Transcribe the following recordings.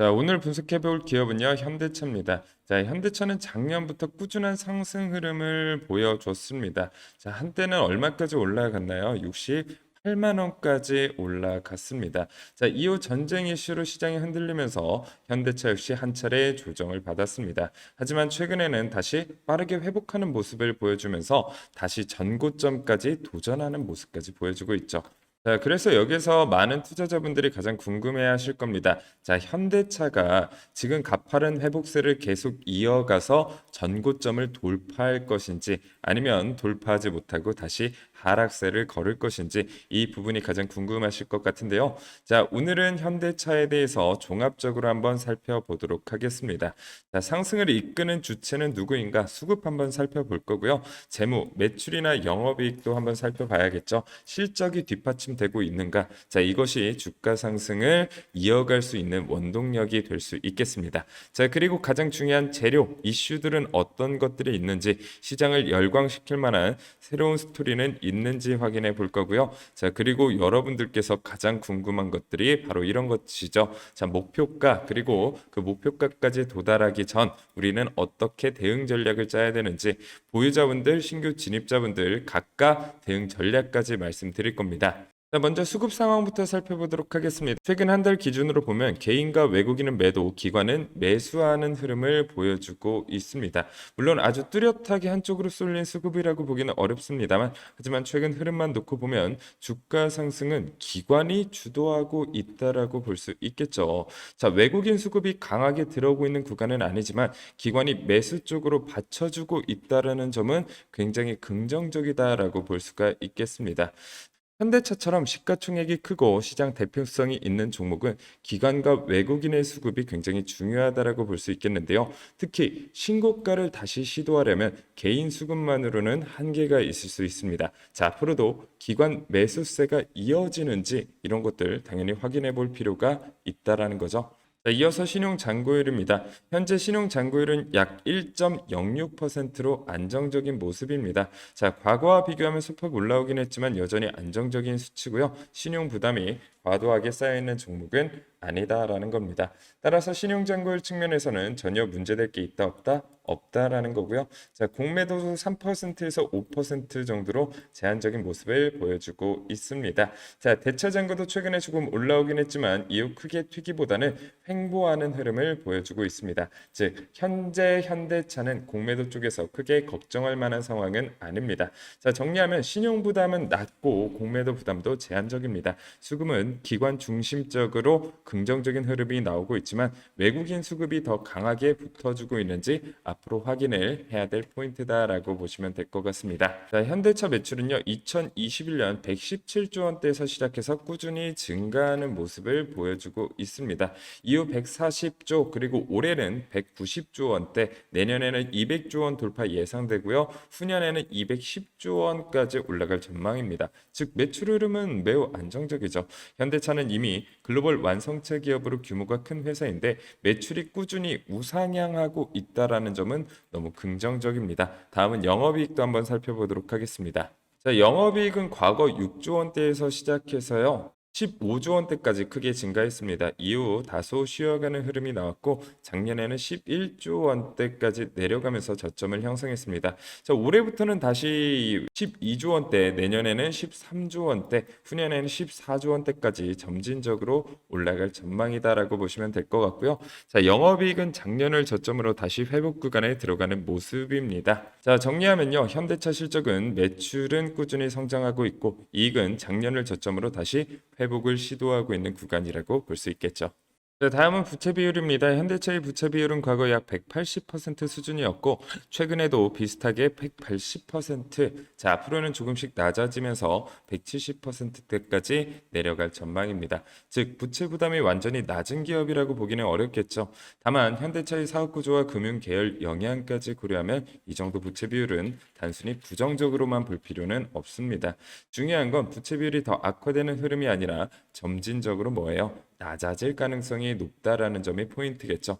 자, 오늘 분석해 볼 기업은요, 현대차입니다. 자, 현대차는 작년부터 꾸준한 상승 흐름을 보여줬습니다. 자, 한때는 얼마까지 올라갔나요? 68만 원까지 올라갔습니다. 자, 이후 전쟁 이슈로 시장이 흔들리면서 현대차 역시 한 차례 조정을 받았습니다. 하지만 최근에는 다시 빠르게 회복하는 모습을 보여주면서 다시 전고점까지 도전하는 모습까지 보여주고 있죠. 자, 그래서 여기서 많은 투자자분들이 가장 궁금해 하실 겁니다. 자, 현대차가 지금 가파른 회복세를 계속 이어가서 전고점을 돌파할 것인지 아니면 돌파하지 못하고 다시 하락세를 걸을 것인지 이 부분이 가장 궁금하실 것 같은데요. 자, 오늘은 현대차에 대해서 종합적으로 한번 살펴보도록 하겠습니다. 자, 상승을 이끄는 주체는 누구인가 수급 한번 살펴볼 거고요. 재무, 매출이나 영업이익도 한번 살펴봐야겠죠. 실적이 뒷받침되고 있는가? 자, 이것이 주가 상승을 이어갈 수 있는 원동력이 될 수 있겠습니다. 자, 그리고 가장 중요한 재료, 이슈들은 어떤 것들이 있는지 시장을 열광시킬 만한 새로운 스토리는 있는지 확인해 볼 거고요. 자, 그리고 여러분들께서 가장 궁금한 것들이 바로 이런 것이죠. 자, 목표가 그리고 그 목표가까지 도달하기 전 우리는 어떻게 대응 전략을 짜야 되는지 보유자분들, 신규 진입자분들 각각 대응 전략까지 말씀드릴 겁니다. 자, 먼저 수급 상황부터 살펴보도록 하겠습니다. 최근 한 달 기준으로 보면 개인과 외국인은 매도, 기관은 매수하는 흐름을 보여주고 있습니다. 물론 아주 뚜렷하게 한쪽으로 쏠린 수급이라고 보기는 어렵습니다만 하지만 최근 흐름만 놓고 보면 주가 상승은 기관이 주도하고 있다라고 볼 수 있겠죠. 자, 외국인 수급이 강하게 들어오고 있는 구간은 아니지만 기관이 매수 쪽으로 받쳐주고 있다라는 점은 굉장히 긍정적이다라고 볼 수가 있겠습니다. 현대차처럼 시가총액이 크고 시장 대표성이 있는 종목은 기관과 외국인의 수급이 굉장히 중요하다라고 볼 수 있겠는데요. 특히 신고가를 다시 시도하려면 개인 수급만으로는 한계가 있을 수 있습니다. 자, 앞으로도 기관 매수세가 이어지는지 이런 것들 당연히 확인해 볼 필요가 있다라는 거죠. 자, 이어서 신용 잔고율입니다. 현재 신용 잔고율은 약 1.06%로 안정적인 모습입니다. 자, 과거와 비교하면 소폭 올라오긴 했지만 여전히 안정적인 수치고요. 신용 부담이 과도하게 쌓여 있는 종목은 아니다라는 겁니다. 따라서 신용 잔고율 측면에서는 전혀 문제될 게 있다 없다 없다라는 거고요. 자, 공매도도 3%에서 5% 정도로 제한적인 모습을 보여주고 있습니다. 자, 대차 잔고도 최근에 조금 올라오긴 했지만 이후 크게 튀기보다는 횡보하는 흐름을 보여주고 있습니다. 즉, 현재 현대차는 공매도 쪽에서 크게 걱정할 만한 상황은 아닙니다. 자, 정리하면 신용 부담은 낮고 공매도 부담도 제한적입니다. 수급은 기관 중심적으로 긍정적인 흐름이 나오고 있지만 외국인 수급이 더 강하게 붙어주고 있는지 앞으로 확인을 해야 될 포인트다라고 보시면 될 것 같습니다. 자, 현대차 매출은요 2021년 117조 원대에서 시작해서 꾸준히 증가하는 모습을 보여주고 있습니다. 이후 140조 그리고 올해는 190조 원대, 내년에는 200조 원 돌파 예상되고요. 후년에는 210조 원까지 올라갈 전망입니다. 즉 매출 흐름은 매우 안정적이죠. 현대차는 이미 글로벌 완성차 기업으로 규모가 큰 회사인데 매출이 꾸준히 우상향하고 있다라는 점은 너무 긍정적입니다. 다음은 영업이익도 한번 살펴보도록 하겠습니다. 자, 영업이익은 과거 6조 원대에서 시작해서요. 15조 원대까지 크게 증가했습니다. 이후 다소 쉬어가는 흐름이 나왔고 작년에는 11조 원대까지 내려가면서 저점을 형성했습니다. 자, 올해부터는 다시 12조 원대, 내년에는 13조 원대, 후년에는 14조 원대까지 점진적으로 올라갈 전망이다라고 보시면 될 것 같고요. 자, 영업이익은 작년을 저점으로 다시 회복 구간에 들어가는 모습입니다. 자, 정리하면요. 현대차 실적은 매출은 꾸준히 성장하고 있고 이익은 작년을 저점으로 다시 회복을 시도하고 있는 구간이라고 볼 수 있겠죠. 네, 다음은 부채 비율입니다. 현대차의 부채 비율은 과거 약 180% 수준이었고 최근에도 비슷하게 180%, 자, 앞으로는 조금씩 낮아지면서 170%대까지 내려갈 전망입니다. 즉 부채 부담이 완전히 낮은 기업이라고 보기는 어렵겠죠. 다만 현대차의 사업 구조와 금융 계열 영향까지 고려하면 이 정도 부채 비율은 단순히 부정적으로만 볼 필요는 없습니다. 중요한 건 부채 비율이 더 악화되는 흐름이 아니라 점진적으로 뭐예요? 낮아질 가능성이 높다라는 점이 포인트겠죠.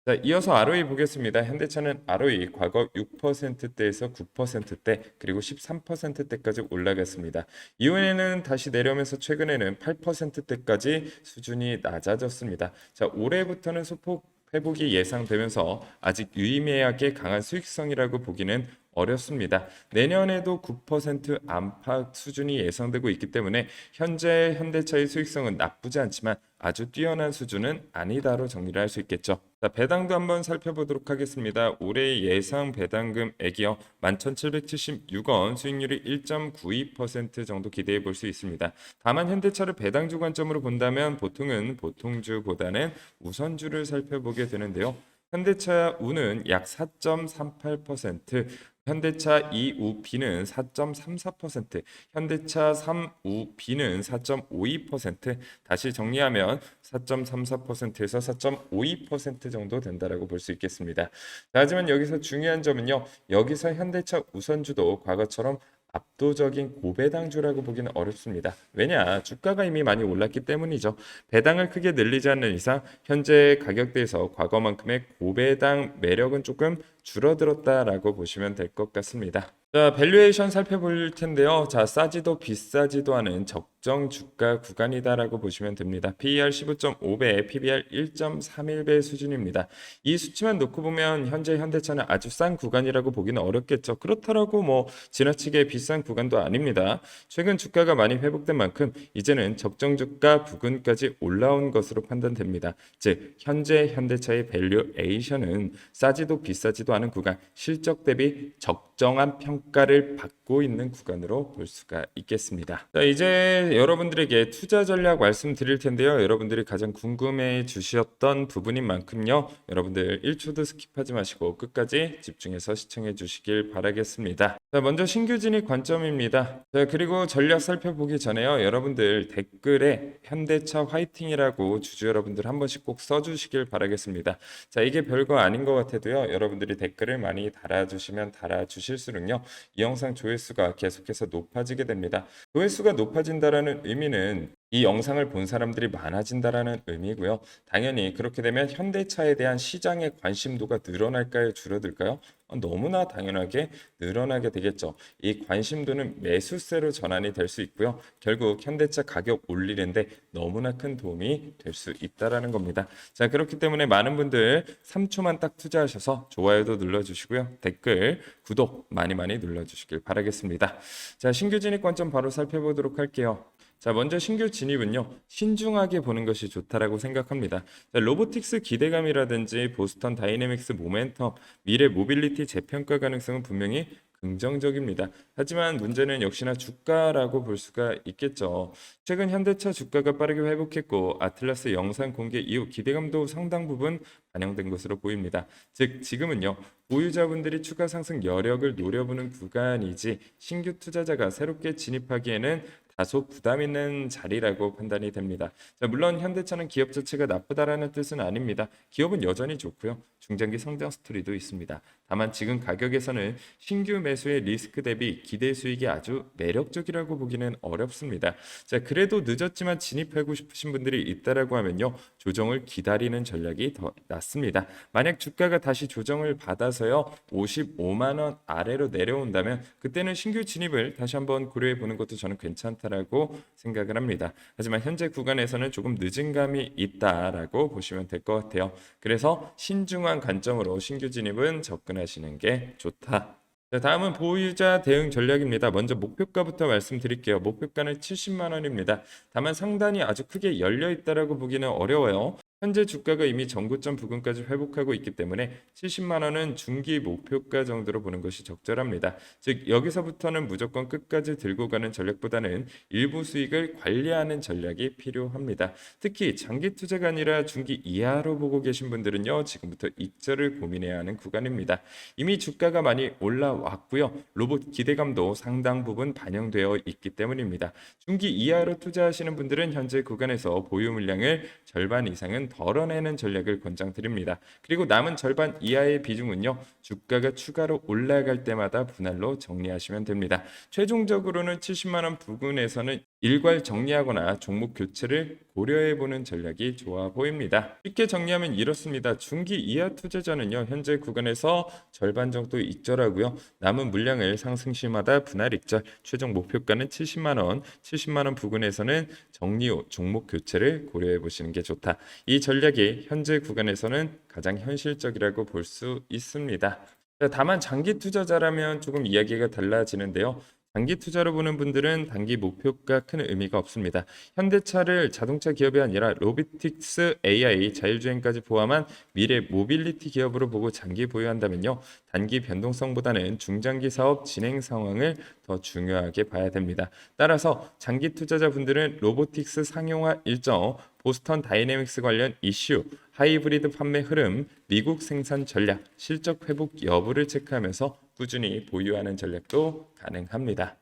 자, 이어서 ROE 보겠습니다. 현대차는 ROE 과거 6%대에서 9%대 그리고 13%대까지 올라갔습니다. 이후에는 다시 내려오면서 최근에는 8%대까지 수준이 낮아졌습니다. 자, 올해부터는 소폭 회복이 예상되면서 아직 유의미하게 강한 수익성이라고 보기는 어렵습니다. 내년에도 9% 안팎 수준이 예상되고 있기 때문에 현재 현대차의 수익성은 나쁘지 않지만 아주 뛰어난 수준은 아니다로 정리를 할 수 있겠죠. 자, 배당도 한번 살펴보도록 하겠습니다. 올해 예상 배당금액이요 11,776원, 수익률이 1.92% 정도 기대해 볼 수 있습니다. 다만 현대차를 배당주 관점으로 본다면 보통은 보통주보다는 우선주를 살펴보게 되는데요. 현대차 우는 약 4.38%, 현대차 2우비는 4.34%, 현대차 3우비는 4.52%, 다시 정리하면 4.34%에서 4.52% 정도 된다라고 볼 수 있겠습니다. 자, 하지만 여기서 중요한 점은요. 여기서 현대차 우선주도 과거처럼 압도적인 고배당주라고 보기는 어렵습니다. 왜냐? 주가가 이미 많이 올랐기 때문이죠. 배당을 크게 늘리지 않는 이상 현재 가격대에서 과거만큼의 고배당 매력은 조금 줄어들었다라고 보시면 될 것 같습니다. 자, 밸류에이션 살펴볼 텐데요. 자, 싸지도 비싸지도 않은 적정 주가 구간이다라고 보시면 됩니다. PER 15.5배, PBR 1.31배 수준입니다. 이 수치만 놓고 보면 현재 현대차는 아주 싼 구간이라고 보기는 어렵겠죠. 그렇다라고 뭐 지나치게 비싼 구간도 아닙니다. 최근 주가가 많이 회복된 만큼 이제는 적정 주가 부근까지 올라온 것으로 판단됩니다. 즉, 현재 현대차의 밸류에이션은 싸지도 비싸지도 않은 구간, 실적 대비 적정한 평가를 받고 있는 구간으로 볼 수가 있겠습니다. 자, 이제 여러분들에게 투자 전략 말씀드릴 텐데요. 여러분들이 가장 궁금해 주셨던 부분인 만큼요. 여러분들 1초도 스킵하지 마시고 끝까지 집중해서 시청해 주시길 바라겠습니다. 자, 먼저 신규 진입 관점입니다. 자, 그리고 전략 살펴보기 전에요. 여러분들 댓글에 현대차 화이팅이라고 주주 여러분들 한 번씩 꼭 써주시길 바라겠습니다. 자, 이게 별거 아닌 것 같아도요. 여러분들이 댓글을 많이 달아주시면 달아주실수록요. 이 영상 조회수가 계속해서 높아지게 됩니다. 조회수가 높아진다라는 의미는 이 영상을 본 사람들이 많아진다라는 의미고요. 당연히 그렇게 되면 현대차에 대한 시장의 관심도가 늘어날까요? 줄어들까요? 너무나 당연하게 늘어나게 되겠죠. 이 관심도는 매수세로 전환이 될 수 있고요. 결국 현대차 가격 올리는데 너무나 큰 도움이 될 수 있다라는 겁니다. 자, 그렇기 때문에 많은 분들 3초만 딱 투자하셔서 좋아요도 눌러주시고요. 댓글, 구독 많이 눌러주시길 바라겠습니다. 자, 신규 진입 관점 바로 살펴보도록 할게요. 자, 먼저 신규 진입은요, 신중하게 보는 것이 좋다라고 생각합니다. 자, 로보틱스 기대감이라든지 보스턴 다이내믹스 모멘텀, 미래 모빌리티 재평가 가능성은 분명히 긍정적입니다. 하지만 문제는 역시나 주가라고 볼 수가 있겠죠. 최근 현대차 주가가 빠르게 회복했고 아틀라스 영상 공개 이후 기대감도 상당 부분 반영된 것으로 보입니다. 즉 지금은요. 보유자분들이 추가 상승 여력을 노려보는 구간이지 신규 투자자가 새롭게 진입하기에는 다소 부담 있는 자리라고 판단이 됩니다. 자, 물론 현대차는 기업 자체가 나쁘다라는 뜻은 아닙니다. 기업은 여전히 좋고요. 중장기 성장 스토리도 있습니다. 다만 지금 가격에서는 신규 매수의 리스크 대비 기대 수익이 아주 매력적이라고 보기는 어렵습니다. 자, 그래도 늦었지만 진입하고 싶으신 분들이 있다라고 하면요. 조정을 기다리는 전략이 더 낫습니다. 만약 주가가 다시 조정을 받아서요. 55만 원 아래로 내려온다면 그때는 신규 진입을 다시 한번 고려해 보는 것도 저는 괜찮다라고 생각을 합니다. 하지만 현재 구간에서는 조금 늦은 감이 있다라고 보시면 될 것 같아요. 그래서 신중한 관점으로 신규 진입은 접근하시는 게 좋다. 자, 다음은 보유자 대응 전략입니다. 먼저 목표가부터 말씀드릴게요. 목표가는 70만 원입니다. 다만 상단이 아주 크게 열려 있다라고 보기는 어려워요. 현재 주가가 이미 전고점 부근까지 회복하고 있기 때문에 70만 원은 중기 목표가 정도로 보는 것이 적절합니다. 즉 여기서부터는 무조건 끝까지 들고 가는 전략보다는 일부 수익을 관리하는 전략이 필요합니다. 특히 장기 투자가 아니라 중기 이하로 보고 계신 분들은요. 지금부터 익절을 고민해야 하는 구간입니다. 이미 주가가 많이 올라왔고요. 로봇 기대감도 상당 부분 반영되어 있기 때문입니다. 중기 이하로 투자하시는 분들은 현재 구간에서 보유 물량을 절반 이상은 덜어내는 전략을 권장드립니다. 그리고 남은 절반 이하의 비중은요. 주가가 추가로 올라갈 때마다 분할로 정리하시면 됩니다. 최종적으로는 70만 원 부근에서는 일괄 정리하거나 종목 교체를 고려해 보는 전략이 좋아 보입니다. 쉽게 정리하면 이렇습니다. 중기 이하 투자자는요, 현재 구간에서 절반 정도 익절하고요. 남은 물량을 상승시마다 분할 익절, 최종 목표가는 70만 원, 70만 원 부근에서는 정리 후 종목 교체를 고려해 보시는 게 좋다. 이 전략이 현재 구간에서는 가장 현실적이라고 볼 수 있습니다. 자, 다만 장기 투자자라면 조금 이야기가 달라지는데요. 장기 투자로 보는 분들은 단기 목표가 큰 의미가 없습니다. 현대차를 자동차 기업이 아니라 로비틱스 AI 자율주행까지 포함한 미래 모빌리티 기업으로 보고 장기 보유한다면요. 단기 변동성보다는 중장기 사업 진행 상황을 더 중요하게 봐야 됩니다. 따라서 장기 투자자분들은 로보틱스 상용화 일정, 보스턴 다이내믹스 관련 이슈, 하이브리드 판매 흐름, 미국 생산 전략, 실적 회복 여부를 체크하면서 꾸준히 보유하는 전략도 가능합니다.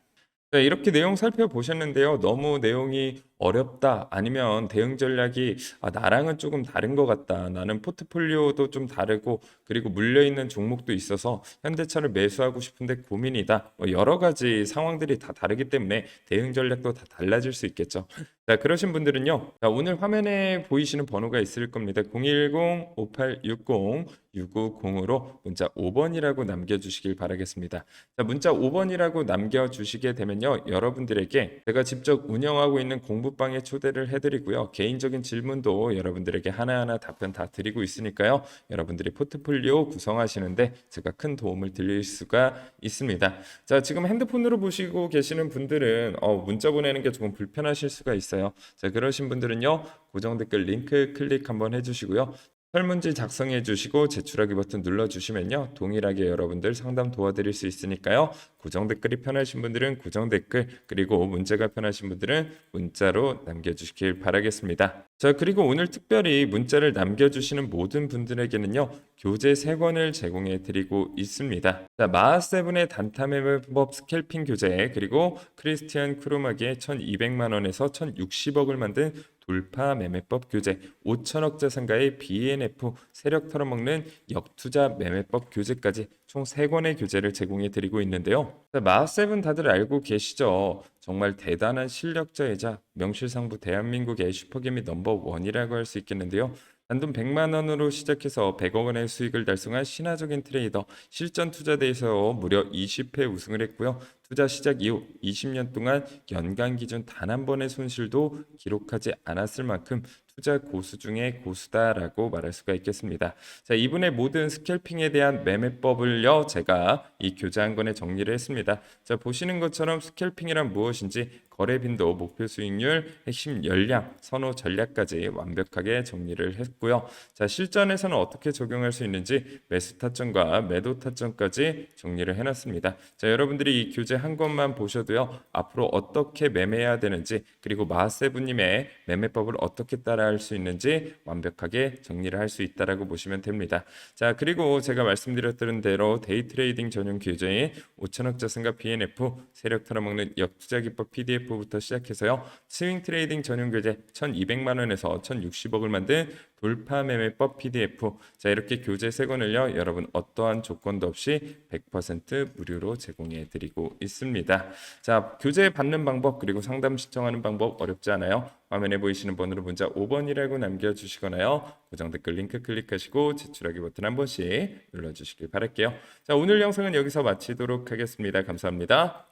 네, 이렇게 내용 살펴보셨는데요. 너무 내용이 어렵다 아니면 대응 전략이 나랑은 조금 다른 것 같다. 나는 포트폴리오도 좀 다르고 그리고 물려있는 종목도 있어서 현대차를 매수하고 싶은데 고민이다. 뭐 여러 가지 상황들이 다 다르기 때문에 대응 전략도 다 달라질 수 있겠죠. 자, 그러신 분들은요. 자, 오늘 화면에 보이시는 번호가 있을 겁니다. 010-5860-690으로 문자 5번이라고 남겨주시길 바라겠습니다. 자, 문자 5번이라고 남겨주시게 되면요. 여러분들에게 제가 직접 운영하고 있는 공부방에 초대를 해드리고요. 개인적인 질문도 여러분들에게 하나하나 답변 다 드리고 있으니까요. 여러분들이 포트폴리오 구성하시는데 제가 큰 도움을 드릴 수가 있습니다. 자, 지금 핸드폰으로 보시고 계시는 분들은 문자 보내는 게 조금 불편하실 수가 있어요. 자, 그러신 분들은요. 고정 댓글 링크 클릭 한번 해주시고요. 설문지 작성해 주시고 제출하기 버튼 눌러주시면요. 동일하게 여러분들 상담 도와드릴 수 있으니까요. 고정 댓글이 편하신 분들은 고정 댓글, 그리고 문자가 편하신 분들은 문자로 남겨주시길 바라겠습니다. 자, 그리고 오늘 특별히 문자를 남겨주시는 모든 분들에게는요. 교재 3권을 제공해 드리고 있습니다. 자, 마하세븐의 단타 매매법 스캘핑 교재, 그리고 크리스티안 크루마기의 1200만 원에서 1060억을 만든 돌파 매매법 교재, 5천억 자산가의 BNF 세력 털어먹는 역투자 매매법 교재까지 총 3권의 교재를 제공해 드리고 있는데요. 마하세븐 다들 알고 계시죠? 정말 대단한 실력자이자 명실상부 대한민국의 슈퍼개미 넘버원이라고 할 수 있겠는데요. 단돈 100만 원으로 시작해서 100억 원의 수익을 달성한 신화적인 트레이더, 실전 투자대에서 무려 20회 우승을 했고요. 투자 시작 이후 20년 동안 연간 기준 단 한 번의 손실도 기록하지 않았을 만큼 투자 고수 중에 고수다라고 말할 수가 있겠습니다. 자, 이분의 모든 스캘핑에 대한 매매법을요, 제가 이 교재 한 권에 정리를 했습니다. 자, 보시는 것처럼 스캘핑이란 무엇인지, 거래 빈도, 목표 수익률, 핵심 전략, 선호 전략까지 완벽하게 정리를 했고요. 자, 실전에서는 어떻게 적용할 수 있는지 매수 타점과 매도 타점까지 정리를 해놨습니다. 자, 여러분들이 이 교재 한 권만 보셔도요, 앞으로 어떻게 매매해야 되는지, 그리고 마하세븐님의 매매법을 어떻게 따라할 수 있는지 완벽하게 정리를 할 수 있다라고 보시면 됩니다. 자, 그리고 제가 말씀드렸던 대로 데이 트레이딩 전용 교재인 5천억 자산가 BNF 세력 털어먹는 역투자 기법 PDF부터 시작해서요. 스윙 트레이딩 전용 교재 1,200만 원에서 1,060억을 만든 돌파 매매법 PDF. 자, 이렇게 교재 3권을요. 여러분 어떠한 조건도 없이 100% 무료로 제공해 드리고 있습니다. 자, 교재 받는 방법, 그리고 상담 신청하는 방법 어렵지 않아요. 화면에 보이시는 번호로 문자 5번이라고 남겨주시거나요. 고정 댓글 링크 클릭하시고 제출하기 버튼 한 번씩 눌러주시길 바랄게요. 자, 오늘 영상은 여기서 마치도록 하겠습니다. 감사합니다.